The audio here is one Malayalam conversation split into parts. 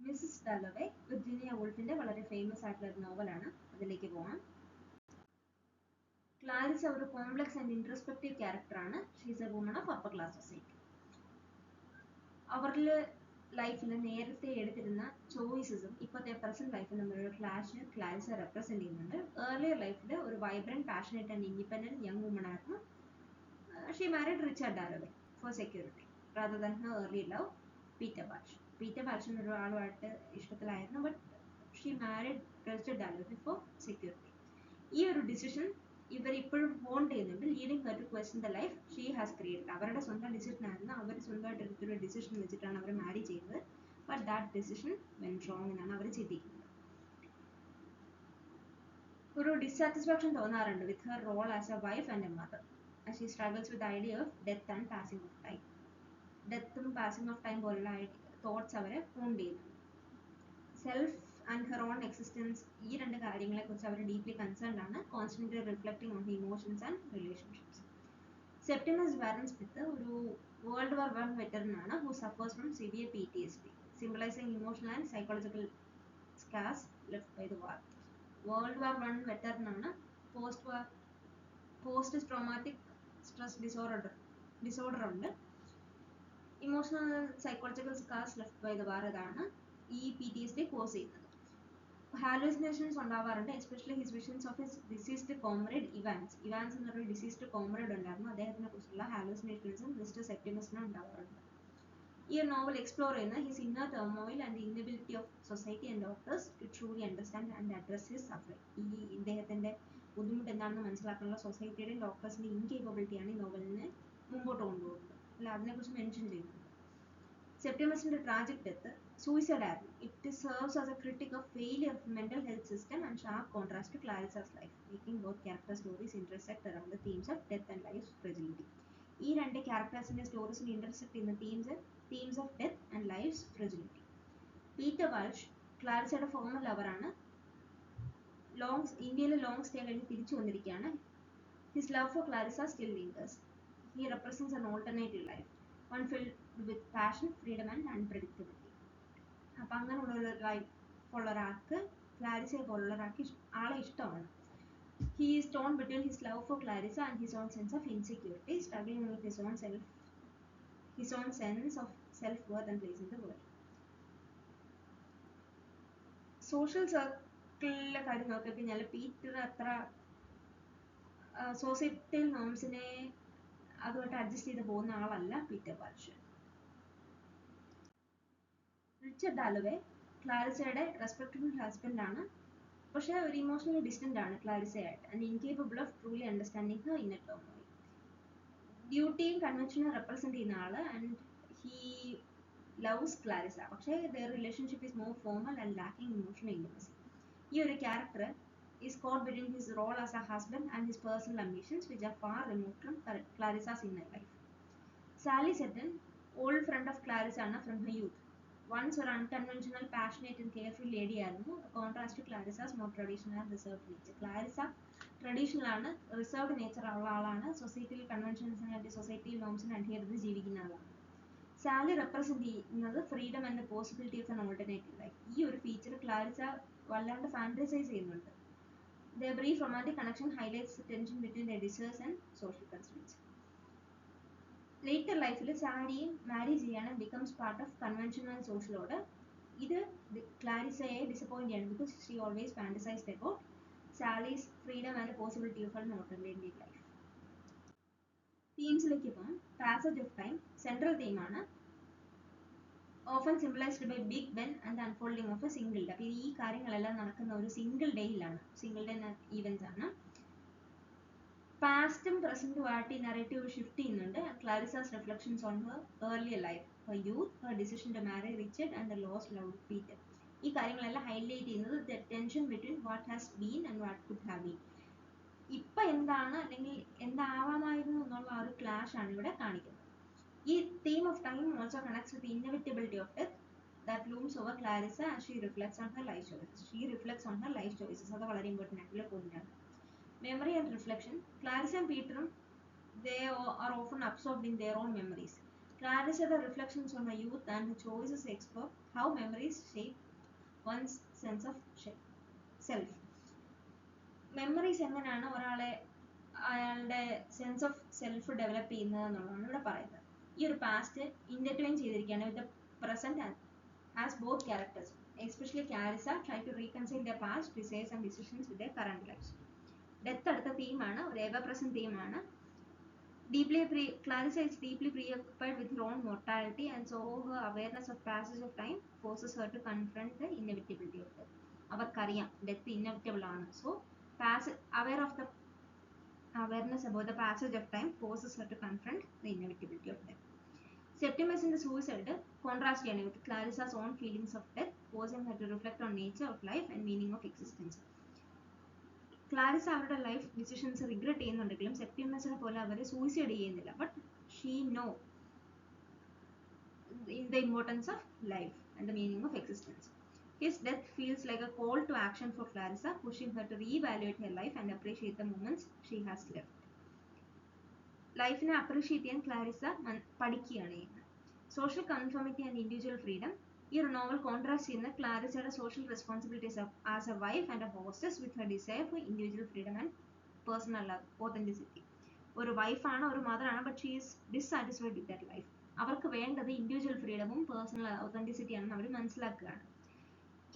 മിസ്സസ് ഡാലോവേ വിർജീനിയ വൂൾഫിന്റെ വളരെ ഫേമസ് ആയിട്ടുള്ള ഒരു നോവലാണ്. അതിലേക്ക് പോകാം. ക്ലാരിസ ഒരു കോംപ്ലക്സ് ആൻഡ് ഇൻട്രോസ്പെക്റ്റീവ് ക്യാരക്ടറാണ്. She's a woman of upper class society. അവരിൽ ലൈഫിൽ നേരത്തെ എടുത്തിരുന്ന ചോയ്സസും ഇപ്പോഴത്തെ പ്രസന്റ് ലൈഫും തമ്മിലുള്ള ക്ലാഷ് ക്ലാരിസ റെപ്രസെന്റ് ചെയ്യുന്നുണ്ട്. ഏർലിയർ ലൈഫിൽ ഒരു vibrant, passionate and independent young woman ആയിരുന്നു. She married Richard Dalloway for security rather than her early love Peter Walsh. Peter Walsh എന്നൊരു ആളുമായിട്ട് ഇഷ്ടത്തിലായിരുന്നു, but she married Richard Dalloway for security. ഈ ഒരു ഡിസിഷൻ ഇവർ ഇപ്പോഴും ഹോണ്ട് ചെയ്യുന്നുണ്ട്, leading her to question the life she has created. അവരുടെ സ്വന്തം ഡിസിഷൻ ആയിരുന്നു, അവർ സ്വന്തമായിട്ട് എടുത്തൊരു ഡിസിഷൻ വെച്ചിട്ടാണ് അവർ മാരി ചെയ്യുന്നത്. But that decision went wrong എന്നാണ് അവർ ചിന്തിക്കുന്നത്. ഒരു ഡിസാറ്റിസ്ഫാക്ഷൻ തോന്നാറുണ്ട് with her role as a wife and a mother as she struggles with the idea of death and passing of time. ഡെത്തും പാസിംഗ് ഓഫ് ടൈം പോലുള്ള തോട്ട്സ് അവരെ ഹോണ്ട് ചെയ്യുന്നു. Self and her own existence, ഈ രണ്ട് കാര്യങ്ങളെക്കുറിച്ച് അവർ ഡീപ്ലി കൺസേൺഡ് ആണ്. Constantly reflecting on the emotions and relationships. Septimus Warren Smith ഒരു വേൾഡ് വാർ I വെറ്ററൻ ആണ്, who suffers from severe PTSD, symbolising emotional and psychological scars left by the war. World war I veteran ആണ്. പോസ്റ്റ് ട്രോമാറ്റിക് സ്ട്രെസ് ഡിസോർഡർ ഉണ്ട്. Emotional psychological scars left by the war ഇതാണ് ഈ PTSD കോസ് ചെയ്യുന്നത്. ഹാലൂസിനേഷൻസ് ഉണ്ടാവാറുണ്ട്, especially his visions of his deceased comrade Evans. Evans എന്നൊരു ഡിസീസ്ഡ് കോമ്രേഡ് ഉണ്ടായിരുന്നു, അദ്ദേഹത്തിനെ കുറിച്ചുള്ള ഹാലൂസിനേഷൻസും മിസ്റ്റർ സെപ്റ്റിമസിന് ഉണ്ടാവാറുണ്ട്. ഈ നോവൽ എക്സ്പ്ലോർ ചെയ്യുന്ന his inner turmoil and inability of society and doctors to truly understand and address his suffering. ഈ ഇദ്ദേഹത്തിന്റെ ബുദ്ധിമുട്ട് എന്താണെന്ന് മനസ്സിലാക്കാനുള്ള സൊസൈറ്റിയുടെയും ഡോക്ടേഴ്സിന്റെ ഇൻകേപ്പബിലിറ്റിയാണ് ഈ നോവലിനെ മുമ്പോട്ട് കൊണ്ടുപോകുന്നത്. അല്ല, അതിനെക്കുറിച്ച് മെൻഷൻ ചെയ്യുന്നുണ്ട്. സെപ്റ്റിമസിന്റെ ട്രാജിക് ഡെത്ത് സൂയിസൈഡ് ആയിരുന്നു. It serves as a critique of failure of mental health system and sharp contrast to Clarissa's life, making both character stories intersect around the themes of death and life fragility. ഈ രണ്ട് ക്യാരക്ടേഴ്സിന്റെ സ്റ്റോറീസിനെ ഇന്റർസെക്ട് ചെയ്യുന്ന themes of death and life fragility. Peter Walsh ക്ലാരിസയുടെ ഫോമർ ലവറാണ്. ഇന്ത്യയിൽ ലോങ് സ്റ്റേ കഴിഞ്ഞ് തിരിച്ചു വന്നിരിക്കുകയാണ്. His love for Clarissa still lingers. He represents an alternative life, one filled with passion, freedom and unpredictability. അപ്പം അങ്ങനെയുള്ള ഒരു ലൈഫ് ഉള്ള ഒരാൾക്ക് ക്ലാരിസയെ പോലുള്ള ഒരാൾക്ക് ആളെ ഇഷ്ടമാണ്. He is torn between his love for Clarissa and his own sense of insecurity, struggling with his own sense of self-worth and place in the world. Social സർക്കിളിലെ കാര്യം നോക്കിക്കഴിഞ്ഞാൽ പീറ്റർ അത്ര സൊസൈറ്റിയൽ നോംസിനെ അതുമായിട്ട് അഡ്ജസ്റ്റ് ചെയ്ത് പോകുന്ന ആളല്ല പീറ്റർ വാൾഷ്. റിച്ചാർഡ് ഡാലോവേ ക്ലാരിസയുടെ റെസ്പെക്റ്റബിൾ ഹസ്ബൻഡ് ആണ്, പക്ഷെ ഒരു ഇമോഷണലി ഡിസ്റ്റന്റ് ആണ് ക്ലാരിസയായിട്ട് and incapable of truly understanding her inner turmoil. ഡ്യൂട്ടിയും കൺവെൻഷനും റെപ്രസെന്റ് ചെയ്യുന്ന ആള് ആൻഡ് ഹി ലവ്സ് ക്ലാരിസ, പക്ഷേ their relationship is more formal and lacking emotional intimacy. ഈ ഒരു character is caught between his role as a husband and his personal ambitions, which are far removed from Clarissa's inner life. Sally Seton, old friend of Clarissa ആണ് from her youth. Once ഒരു unconventional, passionate and carefree lady ആയിരുന്നു, contrast to Clarissa's more traditional and reserved nature. Clarissa traditional ആണ്, റിസർവ്ഡ് നേച്ചർ ഉള്ള ആളാണ്, സൊസൈറ്റിയിൽ കൺവെൻഷൻസിനായിട്ട് സൊസൈറ്റിയിൽ നോംസിന് അഡ്ഹിയർ ചെയ്ത് ജീവിക്കുന്ന ആളാണ്. സാലി റെപ്രസെന്റ് ചെയ്യുന്നത് freedom and possibility of an alternative life. ഈ ഒരു ഫീച്ചർ ക്ലാരിസ വല്ലാണ്ട് ഫാന്റസൈസ് ചെയ്യുന്നുണ്ട്. Their brief romantic connection highlights the tension between their desires and social constraints. Later ലൈഫിൽ സാലിയും മാരി ചെയ്യാണ്, becomes part of conventional social order. ഇത് ക്ലാരിസയെ ഡിസപ്പോയിന്റ് ചെയ്യാണ്, because she always fantasized about Sally's freedom and the possibility of an alternative life. തീംസിലേക്ക് പോകാം. പാസേജ് ഓഫ് ടൈം സെൻട്രൽ തീമാണ്, often symbolised by Big Ben and the unfolding of a single day. അപ്പോൾ ഈ കാര്യങ്ങളെല്ലാം നടക്കുന്ന ഒരു സിംഗിൾ ഡേയിലാണ്, സിംഗിൾ ഡേ ഈവൻസ് ആണ്. പാസ്റ്റും പ്രസന്റും ആയിട്ട് ഈ നറേറ്റീവ് ഷിഫ്റ്റ് ചെയ്യുന്നുണ്ട്. Clarissa's reflections on her earlier life, her youth, her decision to marry Richard and the lost love of Peter. ഈ കാര്യങ്ങളെല്ലാം ഹൈലൈറ്റ് ചെയ്യുന്നത് the tension between what has been and what could have been. ഇപ്പം എന്താണ് അല്ലെങ്കിൽ എന്താവാമായിരുന്നു എന്നുള്ള ആ ഒരു ക്ലാഷ് ആണ് ഇവിടെ കാണിക്കുന്നത്. ഈ theme of time also connects with ഇന്നവിറ്റബിലിറ്റി of death that looms over Clarissa as she reflects on her life choices. അത് വളരെ ഇമ്പോർട്ടൻ്റ് ആയിട്ടുള്ള പോയിന്റാണ്. Memory and reflection. ക്ലാരിസയും പീറ്ററും they are often absorbed in their own memories. Clarissa reflections on her youth and her choices explore how memories shape one's sense of self. Memories എങ്ങനെയാണ് ഒരാളെ അയാളുടെ സെൻസ് ഓഫ് സെൽഫ് ഡെവലപ്പ് ചെയ്യുന്നത് എന്നുള്ളതാണ് ഇവിടെ പറയുന്നത്. ഈ ഒരു പാസ്റ്റ് ഇന്റർട്വൈൻ ചെയ്തിരിക്കുകയാണ് with present as both characters. Especially Clarissa try to reconcile the past desires and decisions with the current life. Death അടുത്ത തീമാണ്, ഒരു എവർ പ്രസന്റ് തീമാണ്. Clarissa is deeply preoccupied with her own mortality, and so her awareness of passage of time forces her to confront the inevitability of death. അവർക്കറിയാം ഡെത്ത് ഇന്നവിറ്റബിൾ ആണ്. So aware of the awareness about the passage of time forces her to confront the inevitability of death. Septimus's suicide contrasts with Clarissa's own feelings of death, forcing her to reflect on nature of life and meaning of existence. Clarissa അവരുടെ ലൈഫ് ഡിസിഷൻസ് റിഗ്രറ്റ് ചെയ്യുന്നുണ്ടെങ്കിലും സെപ്റ്റിമസിനെ പോലെ അവർ സൂയിസൈഡ് ചെയ്യുന്നില്ല. But she no the importance of life and the meaning of existence. His death feels like a call to action for Clarissa, pushing her to reevaluate her life and appreciate the moments she has left. ലൈഫിനെ അപ്രീഷിയേറ്റ് ചെയ്യാൻ ക്ലാരിസ പഠിക്കുകയാണ് ചെയ്യുന്നത്. Social conformity and individual freedom. ഈ ഒരു നോവൽ കോൺട്രാസ്റ്റ് ചെയ്യുന്ന ക്ലാരിസയുടെ social responsibilities as a wife and a hostess with her desire for individual freedom and personal authenticity. ഒരു വൈഫാണ്, ഒരു മദറാണ്, but she is dissatisfied with that life. അവർക്ക് വേണ്ടത് ഇൻഡിവിജ്വൽ ഫ്രീഡമും പേഴ്സണൽ ഓതന്റിസിറ്റി ആണെന്ന് അവർ മനസ്സിലാക്കുകയാണ്.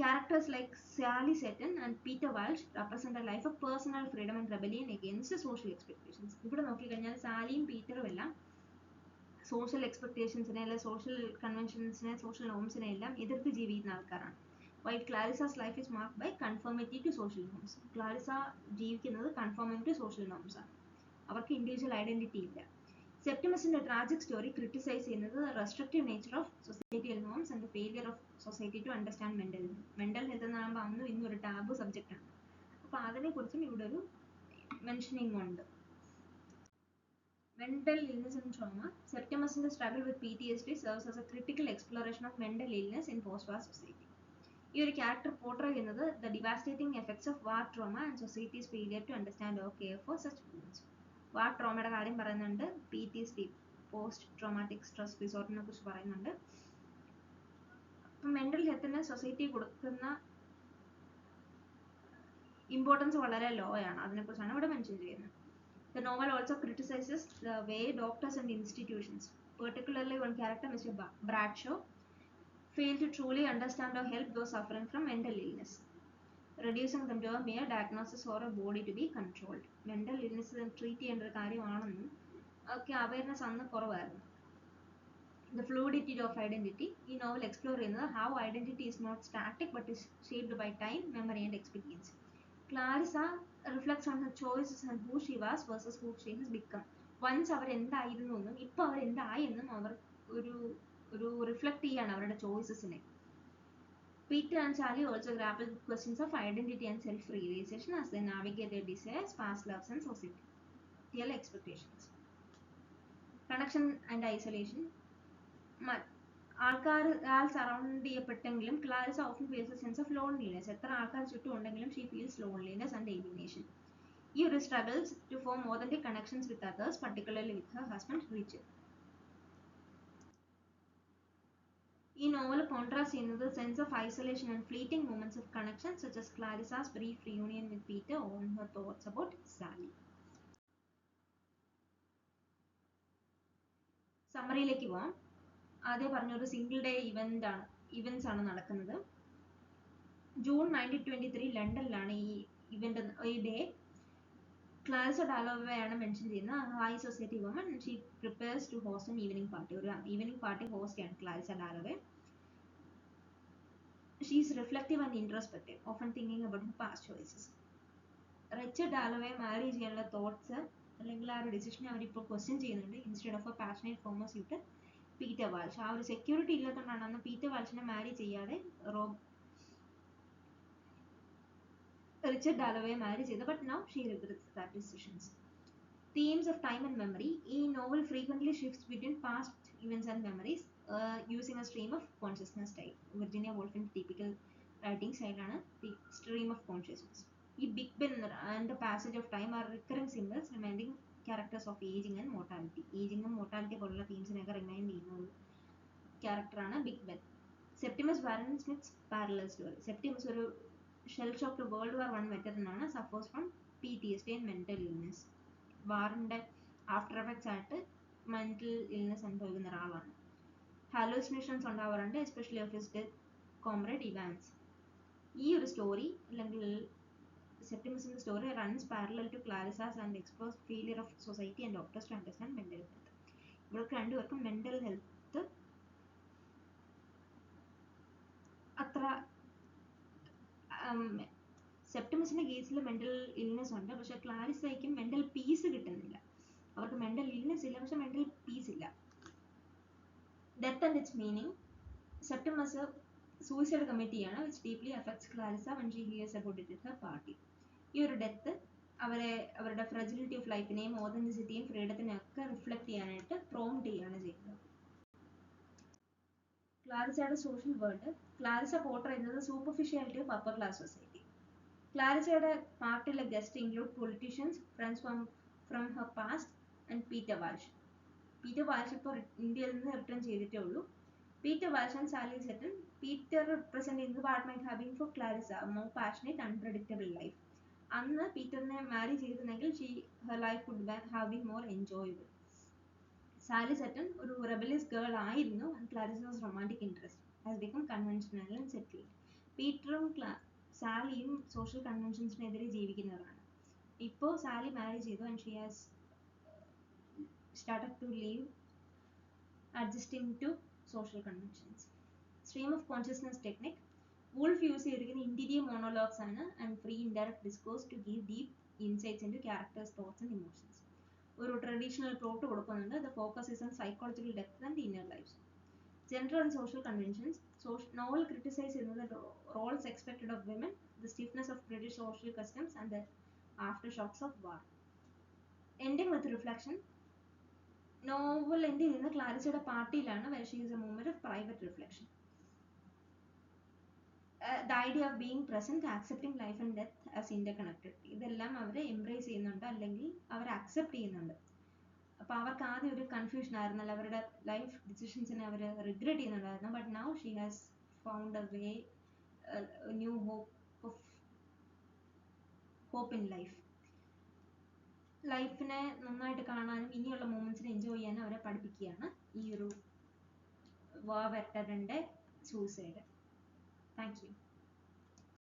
Characters like Sally Seton and Peter Walsh represent a life of personal freedom and rebellion against social expectations. ഇവിടെ നോക്കിക്കഴിഞ്ഞാൽ സാലിയും പീറ്ററും എല്ലാം സോഷ്യൽ എക്സ്പെക്ടേഷൻസിനെ അല്ലെ സോഷ്യൽ കൺവെൻഷൻസിനെ സോഷ്യൽ നോംസിനെ എല്ലാം എതിർത്ത് ജീവിക്കുന്ന ആൾക്കാരാണ്. While Clarissa's life is marked by conformity to social norms. Clarissa ജീവിക്കുന്നത് കൺഫോമിംഗ് ടു സോഷ്യൽ നോംസ് ആണ്. അവർക്ക് ഇൻഡിവിജ്വൽ ഐഡന്റിറ്റി ഇല്ല. സെപ്റ്റിമസിന്റെ ട്രാജിക് സ്റ്റോറി ക്രിട്ടിസൈസ് ചെയ്യുന്നത് restrictive nature of societal norms and the failure of society to understand mental health. Mental health എന്ന് പറയുമ്പോൾ അന്നും ഇന്നും ഒരു ടാബു സബ്ജക്റ്റ് ആണ്. അപ്പോൾ അതിനെക്കുറിച്ചും ഇവിടെ ഒരു മെൻഷനിങ് ഉണ്ട്. Mental illness and trauma. Septimus's struggle with PTSD serves as a critical exploration of mental illness in post-war society. ഈ ഒരു ക്യാരക്ടർ പോർട്രേ ചെയ്യുന്നത് the devastating effects of war trauma and society's failure to understand or care for such wounds. വാർ ട്രോമയുടെ കാര്യം പറയുന്നുണ്ട്, PTSD പോസ്റ്റ് ട്രോമാറ്റിക് സ്ട്രെസ് ഡിസോർഡറിനെ കുറിച്ച് പറയുന്നുണ്ട്. അപ്പം മെന്റൽ ഹെൽത്തിന് സൊസൈറ്റി കൊടുക്കുന്ന ഇമ്പോർട്ടൻസ് വളരെ ലോ ആണ്. അതിനെക്കുറിച്ചാണ് ഇവിടെ മെൻഷൻ ചെയ്യുന്നത്. The novel also criticizes the way doctors and institutions, particularly one character, Mr. Bradshaw, fail to truly understand or help those suffering from mental illness, reducing them to a mere diagnosis or a body to be controlled. Mental illness treat ചെയ്യേണ്ട ഒരു കാര്യമാണെന്നും ഒക്കെ അവയർനെസ് അന്ന് കുറവായിരുന്നു. The fluidity of identity. ഈ നോവൽ എക്സ്പ്ലോർ ചെയ്യുന്നത് how identity is not static but is shaped by time, memory and experience. Clarissa reflects on her choices and who she was versus who she has become. Once അവർ എന്തായിരുന്നു എന്നും ഇപ്പോൾ അവർ എന്തായി എന്നും അവർ ഒരു റിഫ്ലക്ട് ചെയ്യാണ് അവരുടെ ചോയ്സസിനെ. Peter and Sally also grapple with questions of identity and self-realization as they navigate their desires, past loves and societal expectations. Connection and isolation. ആൾക്കാർ സറൗണ്ട് ചെയ്യപ്പെട്ടെങ്കിലും Clarissa often feels a sense of loneliness. എത്ര ആൾക്കാർ ചുറ്റും ഉണ്ടെങ്കിലും she feels loneliness and alienation. ഈ ഒരു struggles to form authentic connections with others, particularly with her husband Richard. ഈ നോവൽ കോൺട്രാസ്റ്റ് ചെയ്യുന്നത് sense of isolation and fleeting moments of connection such as Clarissa's brief reunion with Peter on her thoughts about Sally. സമ്മറിയിലേക്ക് പോവാം. ആദ്യം പറഞ്ഞൊരു സിംഗിൾ ഡേ ഇവന്റ്സ് ആണ് നടക്കുന്നത്. ജൂൺ 1923 ലണ്ടനിലാണ് ഈ ഡേ. ക്ലാരിസ ഡാലോവെയാണ് മെൻഷൻ ചെയ്യുന്നത്. High society woman. She prepares to host an evening party. ഒരു ഈവനിങ് പാർട്ടി ഹോസ്റ്റ് ചെയ്യാണ് Clarissa Dalloway. She is reflective and introspective, often thinking about her past choices. Richard Dalloway marry ചെയ്യാനുള്ള തോട്ട്സ് അല്ലെങ്കിൽ ആ ഒരു ഡിസിഷനെ അവരിപ്പോൾ ക്വസ്റ്റ്യൻ ചെയ്യുന്നുണ്ട്. Instead of a passionate former suitor Peter Walsh. ആ ഒരു സെക്യൂരിറ്റി ഇല്ലാത്തതുകൊണ്ടാണ് അന്ന് പീറ്റർ വാൾഷിനെ മാരി ചെയ്യാതെ റിച്ചർഡ് ഡാലോവെ മാരി ചെയ്തത്. But now she regrets that decisions. Themes of time and memory. ഈ novel frequently shifts between past events and memories using a stream of consciousness style. Virginia വോൾഫിന്റെ typical writing style ആണ് the stream of consciousness. ഈ Big Ben and the passage of time are recurring symbols reminding characters of ageing and mortality. ഏജിങ്ങും മോർട്ടാലിറ്റി പോലുള്ള തീംസിനെയൊക്കെ റിമൈൻഡ് ചെയ്യുന്ന ഒരു ക്യാരക്ടറാണ് Big Ben. Septimus Warren Smith's parallel story. Septimus ഒരു shell shocked world war 1 veteran ആണ്. Suffers from PTSD and mental illness. വാറിന്റെ ആഫ്റ്റർ എഫക്ട്സ് ആയിട്ട് മെന്റൽ ഇൽനെസ് അനുഭവിക്കുന്ന ഒരാളാണ്. ഹാലൂസിനേഷൻസ് ഉണ്ടാവാറുണ്ട്, especially of his death comrade Evans. ഈ ഒരു സ്റ്റോറി അല്ലെങ്കിൽ സെപ്റ്റിമസിന്റെ story runs parallel to Clarissa's and explores failure of society and doctors to understand mental health. ഇവർക്ക് രണ്ടുപേർക്കും മെന്റൽ ഹെൽത്ത് അത്ര സെപ്റ്റിമസിന്റെ കേസിൽ മെന്റൽ ഇൽനെസ് ഉണ്ട്, പക്ഷെ ക്ലാരിസയ്ക്കും മെന്റൽ പീസ് കിട്ടുന്നില്ല. അവർക്ക് മെന്റൽ ഇൽനെസ് ഇല്ല, പക്ഷെ മെന്റൽ പീസ് ഇല്ല. Death and its meaning. Septimus suicide commit ചെയ്യാണ്, which deeply affects Clarissa when she hears about it at her party. ഈ ഒരു ഡെത്ത് അവരുടെ ഫ്രെജിലിറ്റി ഓഫ് ലൈഫിനെയും ഓതന്റിസിറ്റിയും ഫ്രീഡത്തിനെയും ഒക്കെ റിഫ്ലക്ട് ചെയ്യാനായിട്ട് പ്രോംപ്റ്റ് ചെയ്യാണ് ചെയ്യുന്നത്. ക്ലാരിസയുടെ സോഷ്യൽ വേൾഡ്. ക്ലാരിസ പോർട്രേ ചെയ്യുന്നത് സൂപ്പർഫിഷ്യാലിറ്റി ഓഫ് അപ്പർ ക്ലാസ് സൊസൈറ്റി. ക്ലാരിസയുടെ പാർട്ടിയിലെ guest include politicians, friends from her past and Peter Walsh. Peter Walsh ഇപ്പോൾ ഇന്ത്യയിൽ നിന്ന് റിട്ടേൺ ചെയ്തിട്ടേ ഉള്ളൂ. Peter Walsh and Sally Settle. Peter representing what might have been for Clarissa, a more passionate, unpredictable life. അന്ന് പീറ്ററിനെ മാരി ചെയ്തിരുന്നെങ്കിൽ her life would have been more enjoyable. Sally Seton ഒരു റെബലിയസ് ഗേൾ ആയിരുന്നു, and Clarissa's romantic interest has become conventional and settled. പീറ്ററും സാലിയും സോഷ്യൽ കൺവെൻഷൻസിനെതിരെ ജീവിക്കുന്നവരാണ്. ഇപ്പോൾ സാലി മാരി ചെയ്തു, and she has started to live adjusting to social conventions. Stream of consciousness technique. Woolf use ചെയ്തിരിക്കുന്ന interior monologues ആണ് and free indirect discourse to give deep insights into characters, thoughts and emotions. ഒരു ട്രഡീഷണൽ പ്ലോട്ട് കൊടുക്കുന്നുണ്ട്. The focus is on psychological depth and inner lives. Gender and social conventions. Novel criticize the roles expected of women, the stiffness of British social customs and the aftershocks of war. Ending with reflection. Novel എൻ്റെ ചെയ്യുന്ന ക്ലാരിസയുടെ പാർട്ടിയിലാണ്, where she is a moment of private reflection. The idea of being present, accepting life and death as interconnected. ഇതെല്ലാം അവർ എംബ്രേസ് ചെയ്യുന്നുണ്ട്, അല്ലെങ്കിൽ അവർ അക്സെപ്റ്റ് ചെയ്യുന്നുണ്ട്. അപ്പോൾ അവർക്ക് ആദ്യം ഒരു കൺഫ്യൂഷൻ ആയിരുന്നല്ലോ, അവരുടെ ലൈഫ് ഡിസിഷൻസിനെ അവർ റിഗ്രറ്റ് ചെയ്യുന്നുണ്ടായിരുന്നു. But now she has found a way, new hope in life. ലൈഫിനെ നന്നായിട്ട് കാണാനും ഇനിയുള്ള മൂമെന്റ്സിനെ എൻജോയ് ചെയ്യാനും അവരെ പഠിപ്പിക്കുകയാണ് ഈ ഒരു വാ വെറ്ററിന്റെ സൂസൈഡ്. Thank you.